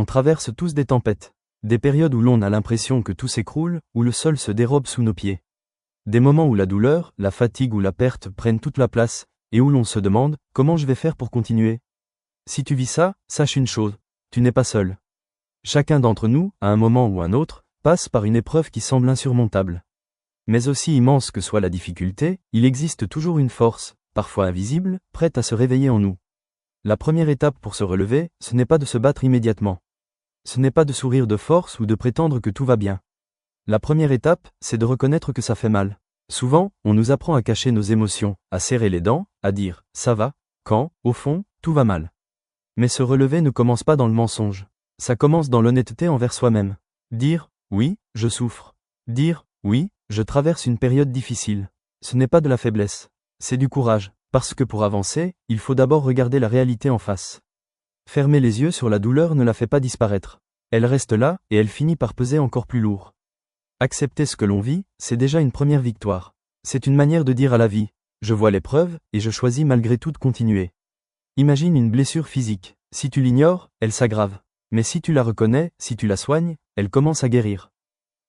On traverse tous des tempêtes. Des périodes où l'on a l'impression que tout s'écroule, où le sol se dérobe sous nos pieds. Des moments où la douleur, la fatigue ou la perte prennent toute la place, et où l'on se demande « Comment je vais faire pour continuer ?» Si tu vis ça, sache une chose, tu n'es pas seul. Chacun d'entre nous, à un moment ou un autre, passe par une épreuve qui semble insurmontable. Mais aussi immense que soit la difficulté, il existe toujours une force, parfois invisible, prête à se réveiller en nous. La première étape pour se relever, ce n'est pas de se battre immédiatement. Ce n'est pas de sourire de force ou de prétendre que tout va bien. La première étape, c'est de reconnaître que ça fait mal. Souvent, on nous apprend à cacher nos émotions, à serrer les dents, à dire « ça va », quand, au fond, tout va mal. Mais se relever ne commence pas dans le mensonge. Ça commence dans l'honnêteté envers soi-même. Dire « oui, je souffre ». Dire « oui, je traverse une période difficile ». Ce n'est pas de la faiblesse. C'est du courage, parce que pour avancer, il faut d'abord regarder la réalité en face. Fermer les yeux sur la douleur ne la fait pas disparaître. Elle reste là, et elle finit par peser encore plus lourd. Accepter ce que l'on vit, c'est déjà une première victoire. C'est une manière de dire à la vie « je vois l'épreuve, et je choisis malgré tout de continuer ». Imagine une blessure physique. Si tu l'ignores, elle s'aggrave. Mais si tu la reconnais, si tu la soignes, elle commence à guérir.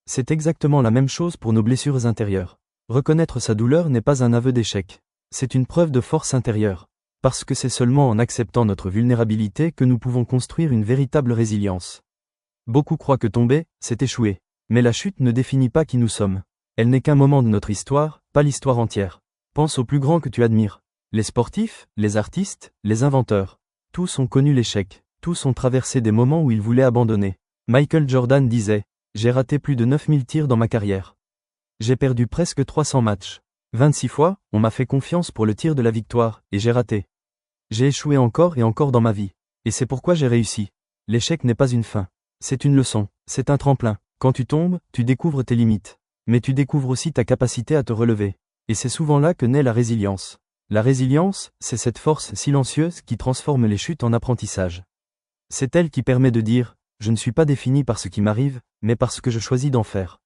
C'est exactement la même chose pour nos blessures intérieures. Reconnaître sa douleur n'est pas un aveu d'échec. C'est une preuve de force intérieure. Parce que c'est seulement en acceptant notre vulnérabilité que nous pouvons construire une véritable résilience. Beaucoup croient que tomber, c'est échouer. Mais la chute ne définit pas qui nous sommes. Elle n'est qu'un moment de notre histoire, pas l'histoire entière. Pense aux plus grands que tu admires. Les sportifs, les artistes, les inventeurs. Tous ont connu l'échec. Tous ont traversé des moments où ils voulaient abandonner. Michael Jordan disait « J'ai raté plus de 9000 tirs dans ma carrière. J'ai perdu presque 300 matchs. 26 fois, on m'a fait confiance pour le tir de la victoire, et j'ai raté. J'ai échoué encore et encore dans ma vie. Et c'est pourquoi j'ai réussi. L'échec n'est pas une fin. C'est une leçon, c'est un tremplin. Quand tu tombes, tu découvres tes limites. Mais tu découvres aussi ta capacité à te relever. Et c'est souvent là que naît la résilience. La résilience, c'est cette force silencieuse qui transforme les chutes en apprentissage. C'est elle qui permet de dire « Je ne suis pas défini par ce qui m'arrive, mais par ce que je choisis d'en faire ».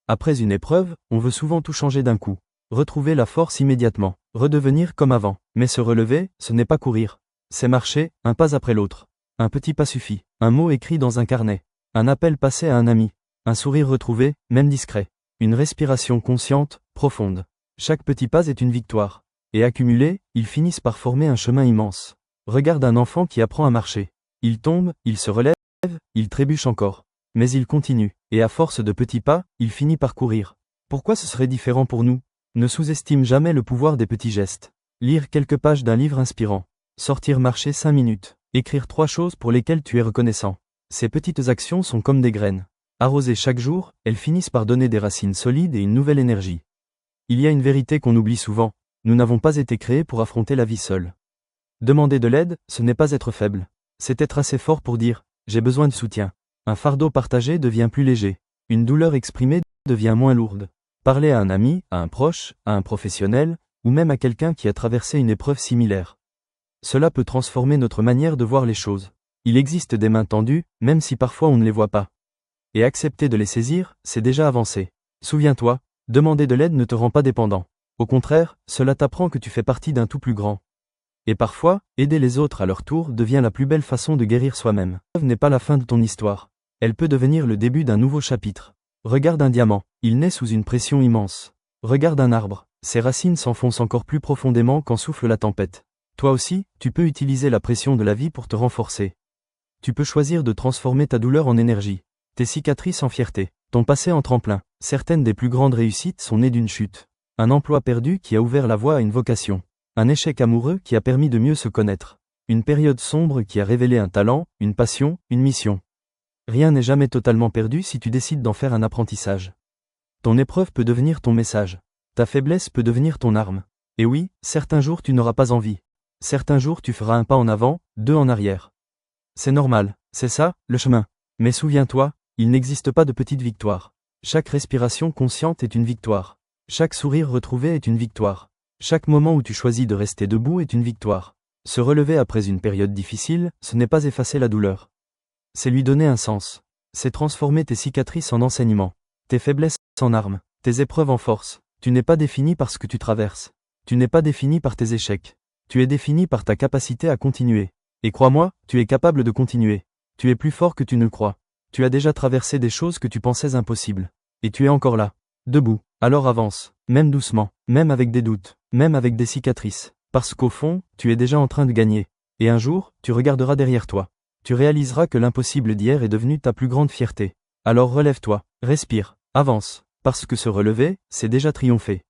Après une épreuve, on veut souvent tout changer d'un coup. Retrouver la force immédiatement, redevenir comme avant. Mais se relever, ce n'est pas courir. C'est marcher, un pas après l'autre. Un petit pas suffit, un mot écrit dans un carnet, un appel passé à un ami, un sourire retrouvé, même discret, une respiration consciente, profonde. Chaque petit pas est une victoire. Et accumulés, ils finissent par former un chemin immense. Regarde un enfant qui apprend à marcher. Il tombe, il se relève, il trébuche encore. Mais il continue, et à force de petits pas, il finit par courir. Pourquoi ce serait différent pour nous ? Ne sous-estime jamais le pouvoir des petits gestes. Lire quelques pages d'un livre inspirant. Sortir marcher 5 minutes. Écrire 3 choses pour lesquelles tu es reconnaissant. Ces petites actions sont comme des graines. Arrosées chaque jour, elles finissent par donner des racines solides et une nouvelle énergie. Il y a une vérité qu'on oublie souvent. Nous n'avons pas été créés pour affronter la vie seule. Demander de l'aide, ce n'est pas être faible. C'est être assez fort pour dire « j'ai besoin de soutien ». Un fardeau partagé devient plus léger. Une douleur exprimée devient moins lourde. Parler à un ami, à un proche, à un professionnel, ou même à quelqu'un qui a traversé une épreuve similaire. Cela peut transformer notre manière de voir les choses. Il existe des mains tendues, même si parfois on ne les voit pas. Et accepter de les saisir, c'est déjà avancer. Souviens-toi, demander de l'aide ne te rend pas dépendant. Au contraire, cela t'apprend que tu fais partie d'un tout plus grand. Et parfois, aider les autres à leur tour devient la plus belle façon de guérir soi-même. L'épreuve n'est pas la fin de ton histoire. Elle peut devenir le début d'un nouveau chapitre. Regarde un diamant, il naît sous une pression immense. Regarde un arbre, ses racines s'enfoncent encore plus profondément quand souffle la tempête. Toi aussi, tu peux utiliser la pression de la vie pour te renforcer. Tu peux choisir de transformer ta douleur en énergie, tes cicatrices en fierté, ton passé en tremplin. Certaines des plus grandes réussites sont nées d'une chute. Un emploi perdu qui a ouvert la voie à une vocation. Un échec amoureux qui a permis de mieux se connaître. Une période sombre qui a révélé un talent, une passion, une mission. Rien n'est jamais totalement perdu si tu décides d'en faire un apprentissage. Ton épreuve peut devenir ton message. Ta faiblesse peut devenir ton arme. Et oui, certains jours tu n'auras pas envie. Certains jours tu feras un pas en avant, 2 en arrière. C'est normal, c'est ça, le chemin. Mais souviens-toi, il n'existe pas de petite victoire. Chaque respiration consciente est une victoire. Chaque sourire retrouvé est une victoire. Chaque moment où tu choisis de rester debout est une victoire. Se relever après une période difficile, ce n'est pas effacer la douleur. C'est lui donner un sens. C'est transformer tes cicatrices en enseignements, tes faiblesses en armes, tes épreuves en force. Tu n'es pas défini par ce que tu traverses. Tu n'es pas défini par tes échecs. Tu es défini par ta capacité à continuer. Et crois-moi, tu es capable de continuer. Tu es plus fort que tu ne le crois. Tu as déjà traversé des choses que tu pensais impossibles. Et tu es encore là, debout. Alors avance, même doucement, même avec des doutes, même avec des cicatrices. Parce qu'au fond, tu es déjà en train de gagner. Et un jour, tu regarderas derrière toi. Tu réaliseras que l'impossible d'hier est devenu ta plus grande fierté. Alors relève-toi, respire, avance. Parce que se relever, c'est déjà triompher.